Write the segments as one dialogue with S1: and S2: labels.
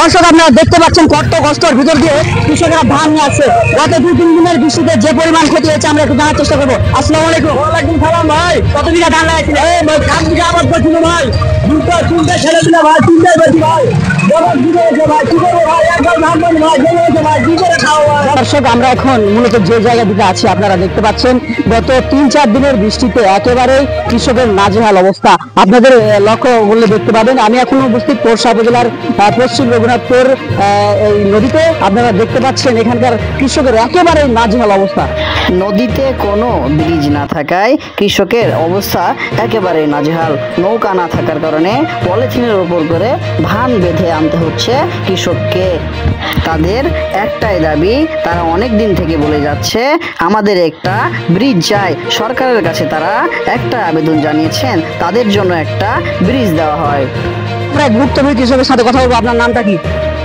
S1: দর্শক আপনারা দেখতে পাচ্ছেন কত কষ্টের ভিতর দিয়ে কৃষকেরা ধান নিয়ে আসছে। গত 2-3 দিনের বৃষ্টিতে যে পরিমাণ ক্ষতি হয়েছে আমরা একটু জানার চেষ্টা করবো। আসসালামু আলাইকুম।
S2: ওয়ালাইকুম সালাম ভাই।
S1: কত বিঘা ধান লাগাইছিলেন?
S2: এই ভাই 5 বিঘা আবাদ করছিল ভাই। তিনটা ছেলে দিলে ভাই, তিনটাই বেশি ভাই। জবাব দিতে হয়েছে ভাই, কি করবো ভাই, একবার ধান পানি ভাই জমে হয়েছে ভাই, কি করে খাওয়া ভাই।
S1: দর্শক আমরা এখন মূলত যে জায়গাটিতে আছি আপনারা দেখতে পাচ্ছেন গত 3-4 দিনের বৃষ্টিতে একেবারেই কৃষকের নাজেহাল অবস্থা। আপনাদের লক্ষ্য করলে দেখতে পাবেন আমি এখন উপস্থিত পোরশা উপজেলার পশ্চিম রঘুনাথপুর এই নদীতে। আপনারা দেখতে পাচ্ছেন এখানকার কৃষকের একেবারে নাজেহাল অবস্থা।
S3: নদীতে কোনো ব্রিজ না থাকায় কৃষকের অবস্থা একেবারে নাজেহাল। নৌকা না থাকার কারণে পলিথিনের উপর করে ধান বেঁধে আনতে হচ্ছে কৃষককে। তাদের একটাই দাবি, তারা অনেক দিন থেকে বলে যাচ্ছে আমাদের একটা ব্রিজ চাই। সরকারের কাছে তারা একটা আবেদন জানিয়েছেন, তাদের জন্য একটা ব্রিজ দেওয়া হয়।
S1: প্রায় গুরুত্বপূর্ণ কৃষকের সাথে কথা বলবো। আপনার নামটা কি?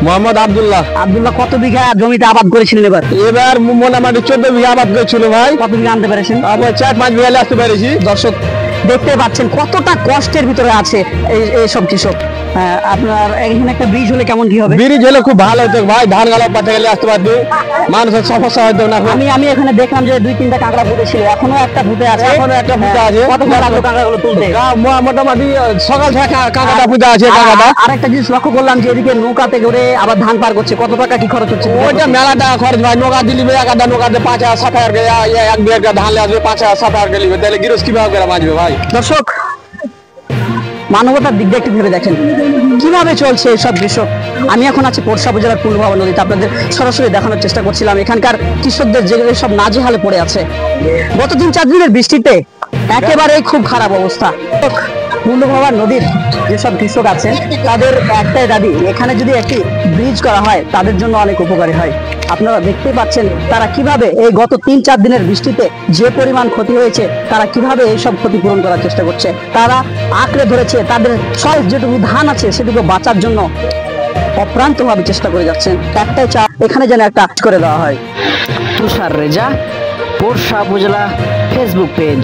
S2: মোহাম্মদ আব্দুল্লাহ।
S1: আব্দুল্লাহ, কত বিঘা জমিতে আবাদ করেছিলেন এবার?
S2: এবার মোটামুটি 14 বিঘা আবাদ করেছিল ভাই।
S1: কত বিঘা আনতে পেরেছেন?
S2: আমরা 4-5 বিঘা আসতে পেরেছি।
S1: দর্শক দেখতে পাচ্ছেন কতটা কষ্টের ভিতরে আছে এইসব কৃষক। আপনার এখানে একটা ব্রিজ হলে কেমন কি হবে?
S2: ব্রিজ হলে খুব ভালো হতো ভাই, ধান গালা পাতে গেলে আসতে পারতো, মানুষের সমস্যা হতো না।
S1: আমি এখানে দেখলাম যে 2-3টা কাঁকড়া ফুটে ছিল, এখনো একটা ফুটে আছে।
S2: এখনো একটা ফুটে আছে।
S1: কতক্ষণ লাগলো কাঁকড়াগুলো তুলতে?
S2: মোটামুটি সকাল থেকে কাঁকড়া ফুটে আছে। কাঁকড়াটা
S1: আরেকটা জিনিস লক্ষ্য করলাম যে এদিকে নৌকাতে করে আবার ধান পার করছে। কত টাকা কি খরচ হচ্ছে?
S2: ওইটা মেলা টাকা খরচ ভাই। নৌকা দিলি একটা নৌকাতে 5,000-7,000 এক বিঘা ধান আসবে, 5,000-7,000 লিবে, তাহলে গিরস কিভাবে করে বাঁচবে ভাই।
S1: দর্শক মানবতার দিক দিয়ে একটু ভেবে দেখেন কিভাবে চলছে সব কৃষক। আমি এখন আছি পোরশা উপজেলার পূর্ণভবা নদীতে। আপনাদের সরাসরি দেখানোর চেষ্টা করছিলাম এখানকার কৃষকদের যে সব নাজেহালে পড়ে আছে গত 3-4 দিনের বৃষ্টিতে। একেবারেই খুব খারাপ অবস্থা। পূর্ণভবা নদীর যেসব কৃষক আছেন তাদের একটাই দাবি, এখানে যদি একটি ব্রিজ করা হয় তাদের জন্য অনেক উপকারী হয়। আপনারা দেখতে পাচ্ছেন তারা কিভাবে এই গত 3-4 দিনের বৃষ্টিতে যে পরিমাণ ক্ষতি হয়েছে তারা কিভাবে এইসব ক্ষতিপূরণ করার চেষ্টা করছে। তারা আঁকড়ে ধরেছে, তাদের সব যেটুকু ধান আছে সেটুকু বাঁচার জন্য অপ্রান্তভাবে চেষ্টা করে যাচ্ছেন। একটাই চা, এখানে যেন একটা করে দেওয়া হয়।
S3: তুষার রেজা, পোরশা উপজেলা ফেসবুক পেজ।